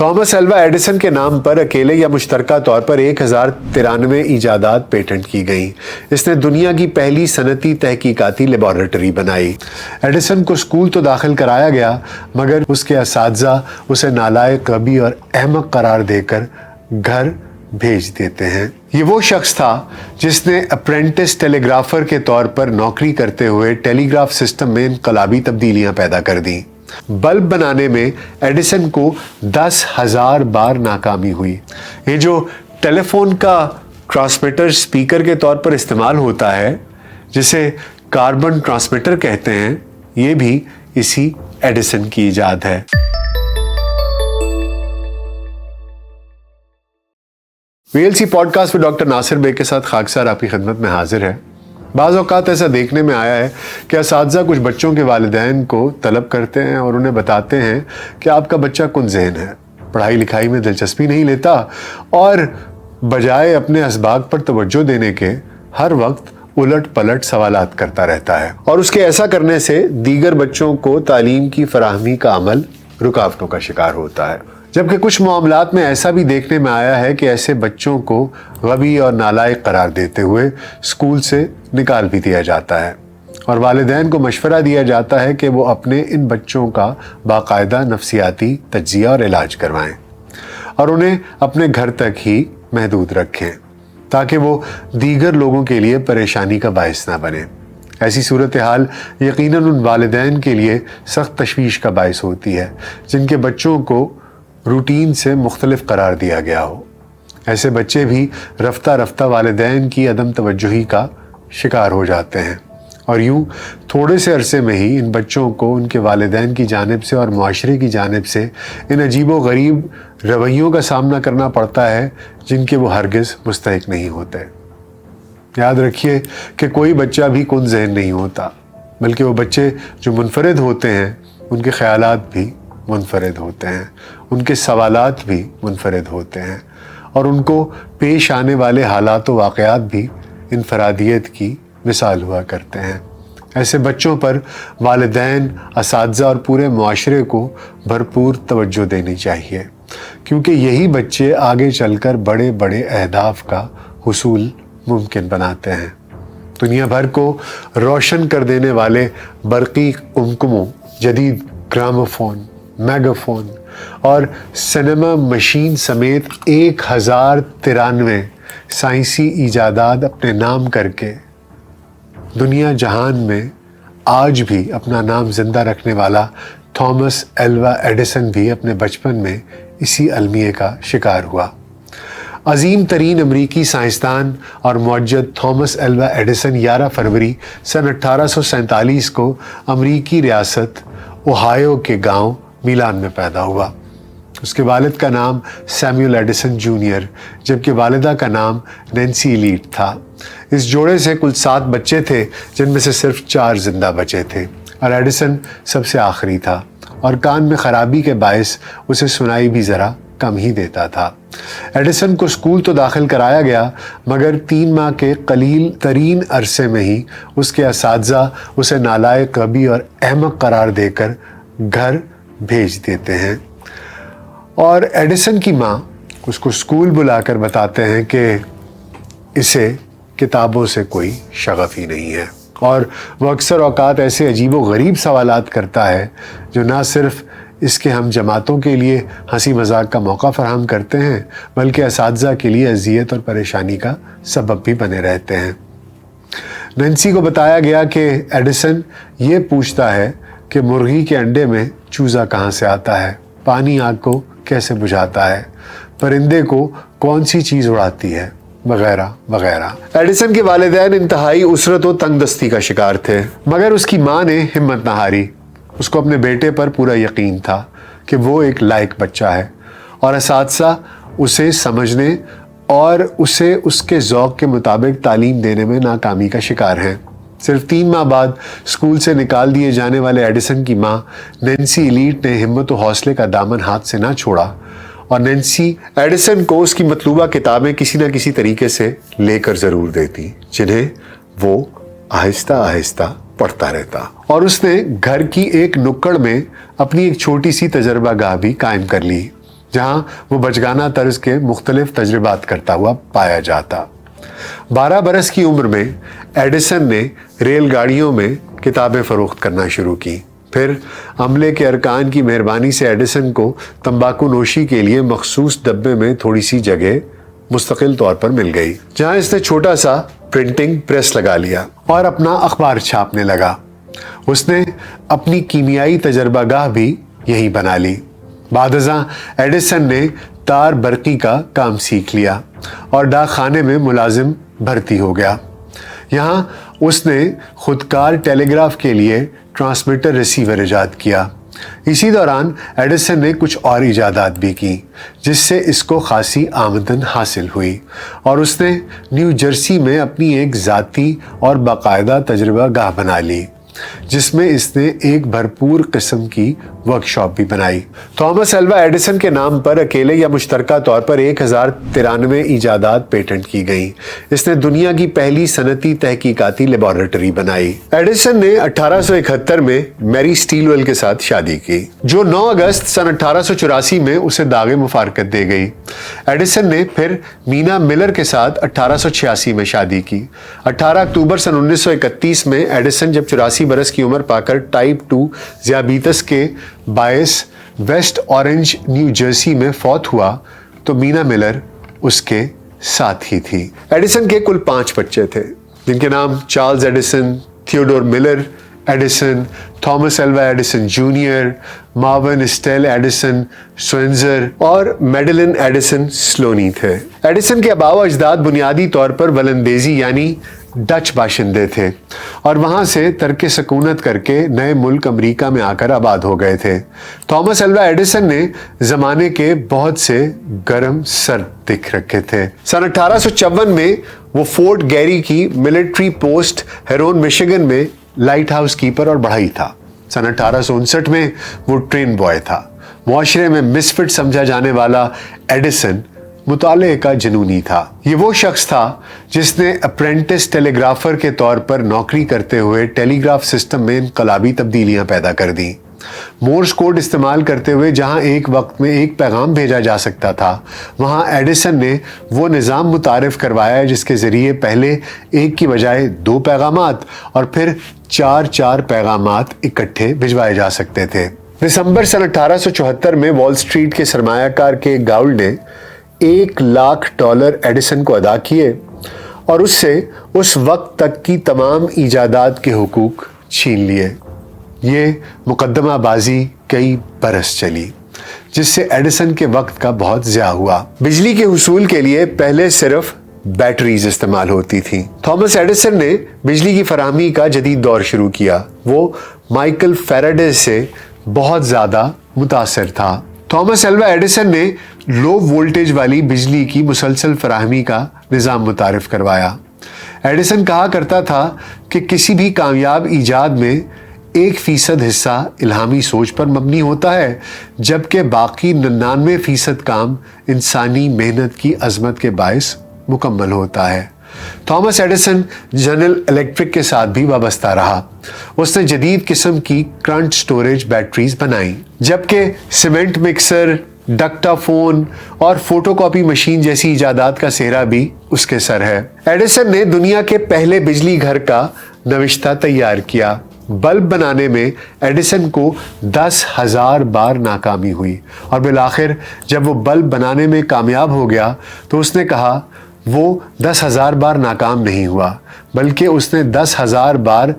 Thomas Alva Edison के नाम पर अकेले या मुश्तरका तौर पर 1093 ईजादात पेटेंट की गई। इसने दुनिया की पहली सनती तहकीकाती लेबॉरेटरी बनाई। एडिसन को स्कूल तो दाखिल कराया गया, मगर उसके असातिज़ा उसे नालायक, गबी और अहमक करार देकर घर भेज देते हैं। ये वो शख्स था जिसने अप्रेंटिस टेलीग्राफर के तौर पर नौकरी करते हुए टेलीग्राफ सिस्टम में इनकलाबी तब्दीलियां पैदा कर दी। बल्ब बनाने में एडिसन को 10,000 बार नाकामी हुई। ये जो टेलीफोन का ट्रांसमीटर स्पीकर के तौर पर इस्तेमाल होता है, जिसे कार्बन ट्रांसमीटर कहते हैं, ये भी इसी एडिसन की इजाद है। वीएलसी पॉडकास्ट में डॉक्टर नासिर बेग के साथ खाकसार आपकी खिदमत में हाजिर है। बाज़ औक़ात ऐसा देखने में आया है कि असातिज़ा कुछ बच्चों के वालिदैन को तलब करते हैं और उन्हें बताते हैं कि आपका बच्चा कुन ज़हन है, पढ़ाई लिखाई में दिलचस्पी नहीं लेता और बजाय अपने असबाक पर तवज्जो देने के हर वक्त उलट पलट सवालात करता रहता है, और उसके ऐसा करने से दीगर बच्चों को तालीम की फराहमी का अमल रुकावटों का शिकार होता है। जबकि कुछ मामलात में ऐसा भी देखने में आया है कि ऐसे बच्चों को गबी और नालायक करार देते हुए स्कूल से निकाल भी दिया जाता है और वालिदैन को मशवरा दिया जाता है कि वो अपने इन बच्चों का बाकायदा नफ्सियाती तज्ज़िया और इलाज करवाएं और उन्हें अपने घर तक ही महदूद रखें, ताकि वो दीगर लोगों के लिए परेशानी का बायस ना बने। ऐसी सूरत हाल यकीनन उन वालिदैन के लिए सख्त तशवीश का बायस होती है जिनके बच्चों को रूटीन से मुख्तलिफ करार दिया गया हो। ऐसे बच्चे भी रफ्ता रफ्ता वालिदैन की अदम तवज्जुही का शिकार हो जाते हैं और यूं थोड़े से अरसे में ही इन बच्चों को उनके वालिदैन की जानिब से और मुआशरे की जानिब से इन अजीबो गरीब रवैयों का सामना करना पड़ता है जिनके वो हरगिज़ मुस्तहिक नहीं होते। याद रखिए कि कोई बच्चा भी कुन ज़हन नहीं होता, बल्कि वो बच्चे जो मुनफरिद होते हैं उनके ख़यालात भी मुनफरिद होते हैं, उनके सवालात भी मुनफरिद होते हैं और उनको पेश आने वाले हालात व वाक़यात भी इनफरादियत की मिसाल हुआ करते हैं। ऐसे बच्चों पर वालिदैन, असातिज़ा और पूरे मुआशरे को भरपूर तवज्जो देनी चाहिए, क्योंकि यही बच्चे आगे चलकर बड़े बड़े अहदाफ का हुसूल मुमकिन बनाते हैं। दुनिया भर को रोशन कर देने वाले बरक़ी कुमकुमों, जदीद ग्रामोफोन, मेगाफोन और सिनेमा मशीन समेत 1093 साइंसी ईजादात अपने नाम करके दुनिया जहान में आज भी अपना नाम जिंदा रखने वाला थॉमस एल्वा एडिसन भी अपने बचपन में इसी अलमिये का शिकार हुआ। अजीम तरीन अमरीकी साइंसदान और मुअज्जद थॉमस एल्वा एडिसन 11 फरवरी सन 1847 को अमरीकी रियासत ओहायो के गांव मिलान में पैदा हुआ। उसके वालिद का नाम सैमुअल एडिसन जूनियर, जबकि वालिदा का नाम नैन्सी एलीट था। इस जोड़े से कुल 7 बच्चे थे, जिनमें से सिर्फ 4 जिंदा बचे थे और एडिसन सबसे आखिरी था और कान में खराबी के बायस उसे सुनाई भी ज़रा कम ही देता था। एडिसन को स्कूल तो दाखिल कराया गया, मगर 3 माह के कलील तरीन अरसे में ही उसके असातिज़ा उसे नालायक, गबी और अहमक करार देकर घर भेज देते हैं और एडिसन की माँ उसको स्कूल बुलाकर बताते हैं कि इसे किताबों से कोई शगफ ही नहीं है और वो अक्सर औकात ऐसे अजीबो गरीब सवालात करता है जो ना सिर्फ इसके हम जमातों के लिए हंसी मजाक का मौका फराहम करते हैं, बल्कि असातिज़ा के लिए अजियत और परेशानी का सबब भी बने रहते हैं। नैन्सी को बताया गया कि एडिसन ये पूछता है कि मुर्गी के अंडे में चूज़ा कहाँ से आता है, पानी आग को कैसे बुझाता है, परिंदे को कौन सी चीज़ उड़ाती है, वगैरह वगैरह। एडिसन के वालिदैन इंतहाई उसरत व तंगदस्ती का शिकार थे, मगर उसकी माँ ने हिम्मत न हारी। उसको अपने बेटे पर पूरा यकीन था कि वो एक लायक बच्चा है और असातिज़ा उसे समझने और उसे उसके ज़ौक़ के मुताबिक तालीम देने में नाकामी का शिकार हैं। सिर्फ 3 माह बाद स्कूल से निकाल दिए जाने वाले एडिसन की माँ नैन्सी एलीट ने हिम्मत व हौसले का दामन हाथ से ना छोड़ा और नैन्सी एडिसन को उसकी मतलूबा किताबें किसी न किसी तरीके से लेकर ज़रूर देती, जिन्हें वो आहिस्ता आहिस्ता पढ़ता रहता। और उसने घर की एक नुक्कड़ में अपनी एक छोटी सी तजर्बा गाह भी कायम कर ली, جہاں وہ بچگانہ طرز کے مختلف تجربات کرتا ہوا پایا جاتا۔ 12 برس کی عمر میں ایڈیسن نے ریل گاڑیوں میں کتابیں فروخت کرنا شروع کی۔ پھر عملے کے ارکان کی مہربانی سے ایڈیسن کو تمباکو نوشی کے لیے مخصوص ڈبے میں تھوڑی سی جگہ مستقل طور پر مل گئی، جہاں اس نے چھوٹا سا پرنٹنگ پریس لگا لیا اور اپنا اخبار چھاپنے لگا۔ اس نے اپنی کیمیائی تجربہ گاہ بھی یہی بنا لی۔ بعد ازاں ایڈیسن نے تار برقی کا کام سیکھ لیا اور ڈاک خانے میں ملازم بھرتی ہو گیا۔ یہاں اس نے خودکار ٹیلی گراف کے لیے ٹرانسمیٹر ریسیور ایجاد کیا۔ اسی دوران ایڈیسن نے کچھ اور ایجادات بھی کی جس سے اس کو خاصی آمدن حاصل ہوئی، اور اس نے نیو جرسی میں اپنی ایک ذاتی اور باقاعدہ تجربہ گاہ بنا لی، جس میں اس نے ایک بھرپور قسم کی ورکشاپ بھی بنائی۔ تھامس الوا ایڈیسن کے نام پر اکیلے یا مشترکہ طور پر 1093 ایجادات پیٹنٹ کی گئیں۔ اس نے دنیا کی پہلی صنعتی تحقیقاتی لیبارٹری بنائی۔ ایڈیسن نے 1871 میں میری سٹیلویل کے ساتھ شادی کی، جو 9 اگست سن 1884 میں اسے داغ مفارقت دے گئی۔ ایڈیسن نے پھر مینا ملر کے ساتھ 1886 میں شادی کی۔ 18 اکتوبر سن 1931 میں ایڈیسن جب 84 برس کی عمر پا کر ٹائپ 2 ذیابیطس کے باعث ویسٹ اورنج نیو جرسی میں فوت ہوا تو مینا ملر اس کے ساتھ ہی تھی۔ ایڈیسن کے کل 5 بچے تھے، جن کے نام Charles Edison, Theodore Miller Edison, Thomas Alva Edison junior, Marion Estelle Edison سوئنزر اور میڈلن ایڈیسن سلونی تھے۔ ایڈیسن کے آباء و اجداد بنیادی طور پر ولندیزی یعنی ڈچ باشندے تھے اور وہاں سے ترک سکونت کر کے نئے ملک امریکہ میں آ کر آباد ہو گئے تھے۔ تھامس الوا ایڈیسن نے زمانے کے بہت سے گرم سر دکھ رکھے تھے۔ سن 1854 میں وہ فورٹ گیری کی ملٹری پوسٹ ہیرون میشیگن میں لائٹ ہاؤس کیپر اور بڑھئی تھا۔ سن 1859 میں وہ ٹرین بوائے تھا۔ معاشرے میں مسفٹ سمجھا جانے والا ایڈیسن مطالعے کا جنونی تھا۔ یہ وہ شخص تھا جس نے اپرینٹس ٹیلی گرافر کے طور پر نوکری کرتے ہوئے ٹیلی گراف سسٹم میں انقلابی تبدیلیاں پیدا کر دیں۔ مورس کوڈ استعمال کرتے ہوئے جہاں ایک وقت میں ایک پیغام بھیجا جا سکتا تھا، وہاں ایڈیسن نے وہ نظام متعارف کروایا جس کے ذریعے پہلے ایک کی بجائے 2 پیغامات اور پھر 4 پیغامات اکٹھے بھجوائے جا سکتے تھے۔ دسمبر سن 1874 میں وال اسٹریٹ کے سرمایہ کار کے گاؤل نے $1,00,000 ایڈیسن کو ادا کیے اور اس سے اس وقت تک کی تمام ایجادات کے حقوق چھین لیے۔ یہ مقدمہ بازی کئی برس چلی، جس سے ایڈیسن کے وقت کا بہت ضیاع ہوا۔ بجلی کے حصول کے لیے پہلے صرف بیٹریز استعمال ہوتی تھیں۔ تھامس ایڈیسن نے بجلی کی فراہمی کا جدید دور شروع کیا۔ وہ مائیکل فیراڈے سے بہت زیادہ متاثر تھا۔ تھامس الوا ایڈیسن نے لو وولٹیج والی بجلی کی مسلسل فراہمی کا نظام متعارف کروایا۔ ایڈیسن کہا کرتا تھا کہ کسی بھی کامیاب ایجاد میں 1% حصہ الہامی سوچ پر مبنی ہوتا ہے، جبکہ باقی 99% کام انسانی محنت کی عظمت کے باعث مکمل ہوتا ہے۔ تھامس ایڈیسن جنرل الیکٹرک کے ساتھ بھی وابستہ رہا۔ اس نے جدید قسم کی کرنٹ سٹوریج بیٹریز بنائیں، جبکہ سیمنٹ مکسر، ڈکٹا فون اور فوٹو کاپی مشین جیسی ایجادات کا سہرا بھی اس کے سر ہے۔ ایڈیسن نے دنیا کے پہلے بجلی گھر کا نوشتہ تیار کیا۔ بلب بنانے میں ایڈیسن کو 10,000 بار ناکامی ہوئی اور بالآخر جب وہ بلب بنانے میں کامیاب ہو گیا تو اس نے کہا وہ 10,000 بار ناکام نہیں ہوا، بلکہ اس نے 10,000 بار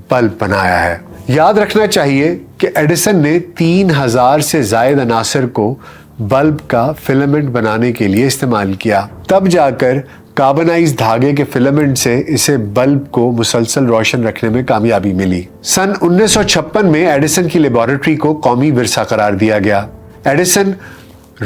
بلب بنایا ہے۔ یاد رکھنا چاہیے کہ ایڈیسن نے 3,000 سے زائد عناصر کو بلب کا فلمنٹ بنانے کے لیے استعمال کیا، تب جا کر کاربنائز دھاگے کے فلمنٹ سے اسے بلب کو مسلسل روشن رکھنے میں کامیابی ملی۔ سن 1956 میں ایڈیسن کی لیبارٹری کو قومی ورثہ قرار دیا گیا۔ Edison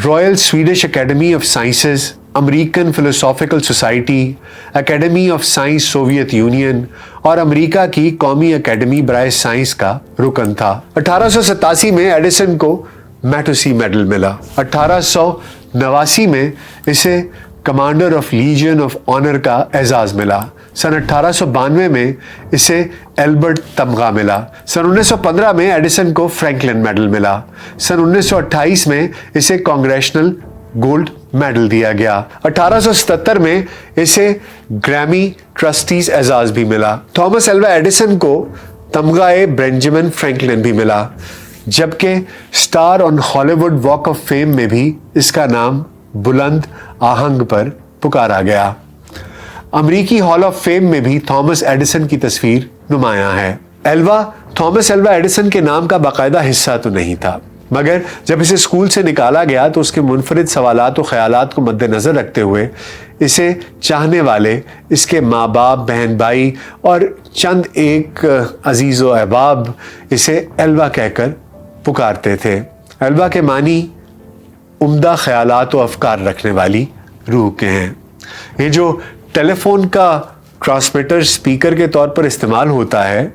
Royal Swedish Academy of Sciences, American Philosophical Society, Academy of Science Soviet Union اور امریکہ کی قومی اکیڈمی برائے سائنس کا رکن تھا۔ 1887 میں ایڈیسن کو میٹوسی میڈل ملا۔ 1889 میں اسے Commander of Legion of Honour کا اعزاز ملا۔ सन 1892 में इसे एल्बर्ट तमगा मिला। सन 1915 में एडिसन को फ्रैंकलिन मेडल मिला। सन 1928 में इसे कांग्रेशनल गोल्ड मेडल दिया गया। 1877 में इसे ग्रैमी ट्रस्टीज एजाज भी मिला। थॉमस एल्वा एडिसन को तमगाए बेंजामिन फ्रैंकलिन भी मिला, जबकि star on Hollywood walk of fame में भी इसका नाम बुलंद आहंग पर पुकारा गया। अमेरिकी हॉल ऑफ फेम में भी थॉमस एडिसन की तस्वीर नुमायां है। थॉमस एल्वा एडिसन के नाम का बाकायदा हिस्सा तो नहीं था, मगर जब इसे स्कूल से निकाला गया तो उसके मुनफरिद सवालात और ख्यालात को मद्देनजर रखते हुए इसे चाहने वाले इसके माँ बाप, बहन भाई और चंद एक अजीज व अहबाब इसे एल्वा कहकर पुकारते थे। एल्वा के मानी उम्दा ख्यालात व अफकार रखने वाली रूह के हैं। ये जो टेलीफोन का ट्रांसमीटर स्पीकर के तौर पर इस्तेमाल होता है,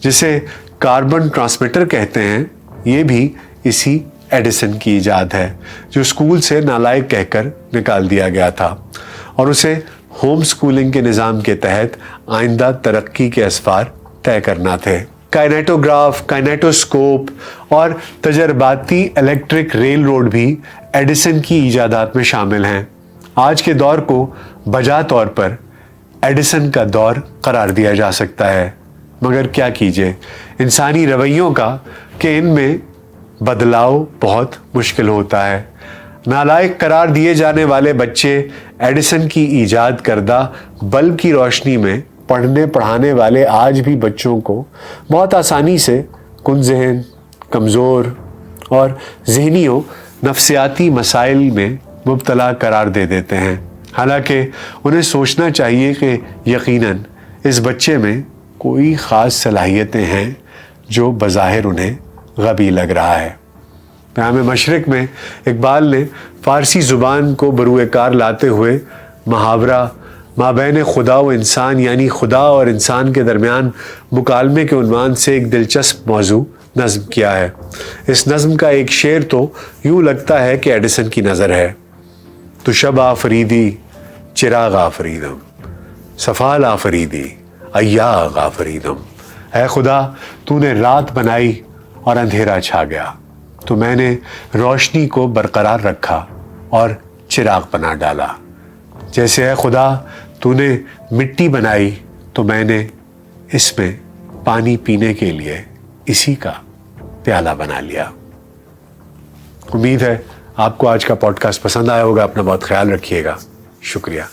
जिसे कार्बन ट्रांसमीटर कहते हैं, ये भी इसी एडिसन की इजाद है, जो स्कूल से नालायक कहकर निकाल दिया गया था और उसे होम स्कूलिंग के निज़ाम के तहत आइंदा तरक्की के असफार तय करना थे। काइनेटोग्राफ, काइनेटोस्कोप और तजर्बाती इलेक्ट्रिक रेल रोड भी एडिसन की इजादात में शामिल हैं। आज के दौर को बजा तौर पर एडिसन का दौर करार दिया जा सकता है, मगर क्या कीजिए, इंसानी रवैयों का कि इनमें बदलाव बहुत मुश्किल होता है। नालायक करार दिए जाने वाले बच्चे एडिसन की इजाद करदा बल्ब की रोशनी में पढ़ने पढ़ाने वाले आज भी बच्चों को बहुत आसानी से कुन ज़हन, कमज़ोर और ज़हनी व नफ्सियाती मसाइल में मुब्तला करार दे देते हैं। हालांकि उन्हें सोचना चाहिए कि यकीनन इस बच्चे में कोई ख़ास सलाहियतें हैं जो बज़ाहिर उन्हें गबी लग रहा है। पैगाम मशरिक में इकबाल ने फ़ारसी ज़ुबान को बरूए कार लाते हुए मुहावरा माबैन खुदा व इंसान यानी खुदा और इंसान के दरमियान मुकालमे के उन्वान से एक दिलचस्प मौजू नज़्म किया है। इस नज़्म का एक शेर तो यूँ लगता है कि एडिसन की नज़र है। तो शब आफरीदी चिराग आफरीदम, सफ़ाल आफरीदी अय्याग आफरीदम। ऐ खुदा, तूने रात बनाई और अंधेरा छा गया, तो मैंने रोशनी को बरकरार रखा और चिराग बना डाला। जैसे है खुदा, तूने मिट्टी बनाई तो मैंने इसमें पानी पीने के लिए इसी का प्याला बना लिया। उम्मीद है आपको आज का पॉडकास्ट पसंद आया होगा। अपना बहुत ख्याल रखिएगा। शुक्रिया।